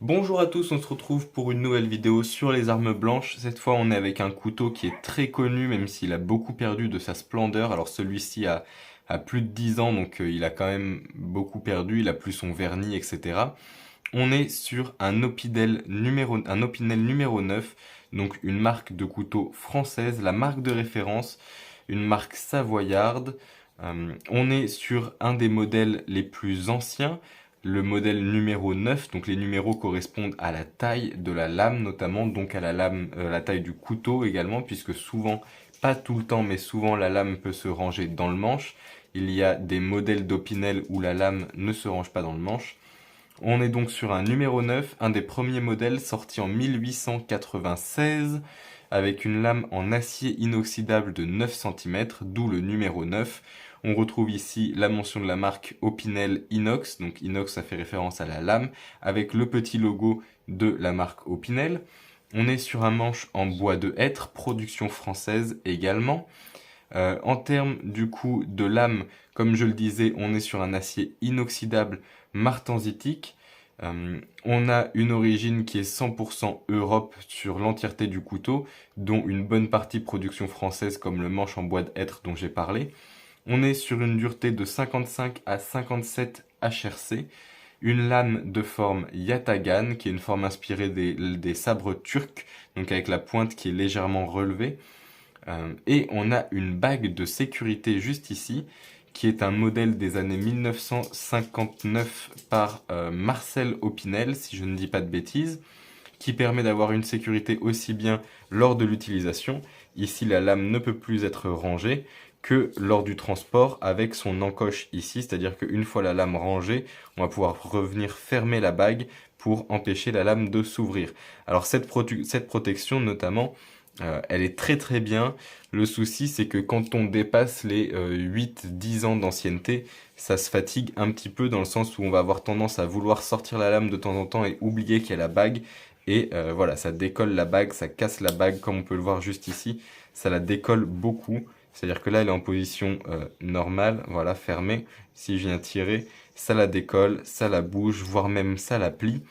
Bonjour à tous, on se retrouve pour une nouvelle vidéo sur les armes blanches. Cette fois on est avec un couteau qui est très connu même s'il a beaucoup perdu de sa splendeur. Alors celui-ci a plus de 10 ans donc il a quand même beaucoup perdu, il a plus son vernis etc. On est sur un Opinel numéro 9, donc une marque de couteau française, la marque de référence, une marque savoyarde. On est sur un des modèles les plus anciens, le modèle numéro 9, donc les numéros correspondent à la taille de la lame notamment, donc à la lame, la taille du couteau également, puisque souvent, pas tout le temps, mais souvent la lame peut se ranger dans le manche. Il y a des modèles d'Opinel où la lame ne se range pas dans le manche. On est donc sur un numéro 9, un des premiers modèles sorti en 1896, avec une lame en acier inoxydable de 9 cm, d'où le numéro 9. On retrouve ici la mention de la marque Opinel Inox, donc Inox ça fait référence à la lame, avec le petit logo de la marque Opinel. On est sur un manche en bois de hêtre, production française également. En termes du coup de lame, comme je le disais, on est sur un acier inoxydable martensitique. On a une origine qui est 100% Europe sur l'entièreté du couteau, dont une bonne partie production française comme le manche en bois de hêtre dont j'ai parlé. On est sur une dureté de 55 à 57 HRC, une lame de forme yatagan, qui est une forme inspirée des sabres turcs, donc avec la pointe qui est légèrement relevée. Et on a une bague de sécurité juste ici, qui est un modèle des années 1959 par Marcel Opinel, si je ne dis pas de bêtises, qui permet d'avoir une sécurité aussi bien lors de l'utilisation, ici la lame ne peut plus être rangée, que lors du transport avec son encoche ici, c'est-à-dire qu'une fois la lame rangée, on va pouvoir revenir fermer la bague pour empêcher la lame de s'ouvrir. Alors cette protection notamment, elle est très très bien. Le souci c'est que quand on dépasse les 8-10 ans d'ancienneté, ça se fatigue un petit peu dans le sens où on va avoir tendance à vouloir sortir la lame de temps en temps et oublier qu'il y a la bague. Et voilà, ça décolle la bague, ça casse la bague comme on peut le voir juste ici. Ça la décolle beaucoup. C'est-à-dire que là elle est en position normale, voilà, fermée. Si je viens tirer, ça la décolle, ça la bouge, voire même ça la plie.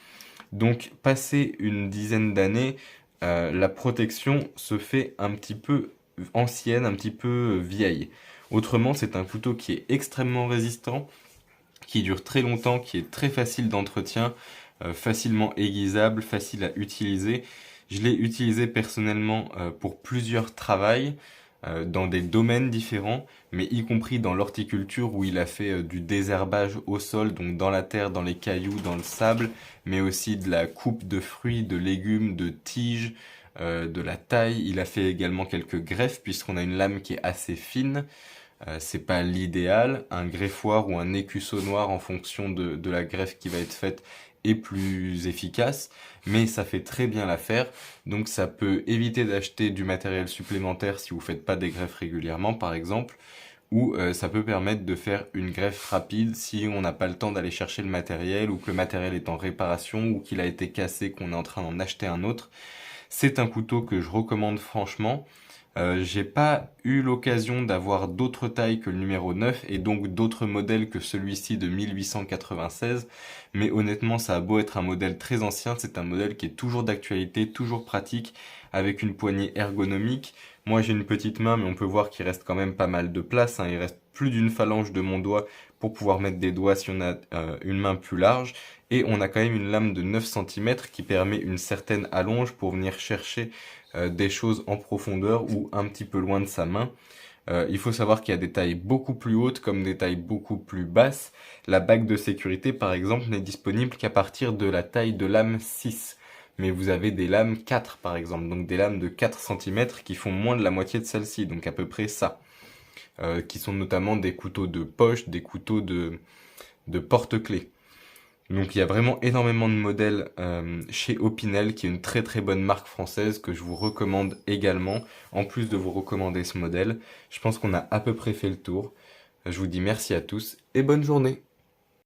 Donc passé une dizaine d'années, la protection se fait un petit peu ancienne, un petit peu vieille. Autrement, c'est un couteau qui est extrêmement résistant, qui dure très longtemps, qui est très facile d'entretien, facilement aiguisable, facile à utiliser. Je l'ai utilisé personnellement pour plusieurs travails dans des domaines différents, mais y compris dans l'horticulture où il a fait du désherbage au sol, donc dans la terre, dans les cailloux, dans le sable, mais aussi de la coupe de fruits, de légumes, de tiges, de la taille. Il a fait également quelques greffes puisqu'on a une lame qui est assez fine. C'est pas l'idéal, un greffoir ou un écussoir en fonction de la greffe qui va être faite est plus efficace, mais ça fait très bien l'affaire, donc ça peut éviter d'acheter du matériel supplémentaire si vous faites pas des greffes régulièrement par exemple, ou ça peut permettre de faire une greffe rapide si on n'a pas le temps d'aller chercher le matériel ou que le matériel est en réparation ou qu'il a été cassé, qu'on est en train d'en acheter un autre. C'est un couteau que je recommande franchement. J'ai pas eu l'occasion d'avoir d'autres tailles que le numéro 9 et donc d'autres modèles que celui-ci de 1896, mais honnêtement ça a beau être un modèle très ancien, c'est un modèle qui est toujours d'actualité, toujours pratique, avec une poignée ergonomique. Moi j'ai une petite main mais on peut voir qu'il reste quand même pas mal de place, hein. Il reste plus d'une phalange de mon doigt pour pouvoir mettre des doigts si on a une main plus large, et on a quand même une lame de 9 cm qui permet une certaine allonge pour venir chercher des choses en profondeur ou un petit peu loin de sa main. Il faut savoir qu'il y a des tailles beaucoup plus hautes comme des tailles beaucoup plus basses. La bague de sécurité par exemple n'est disponible qu'à partir de la taille de lame 6. Mais vous avez des lames 4 par exemple, donc des lames de 4 cm qui font moins de la moitié de celle-ci, donc à peu près ça. Qui sont notamment des couteaux de poche, des couteaux de porte-clés. Donc il y a vraiment énormément de modèles chez Opinel, qui est une très très bonne marque française que je vous recommande également. En plus de vous recommander ce modèle, je pense qu'on a à peu près fait le tour. Je vous dis merci à tous et bonne journée.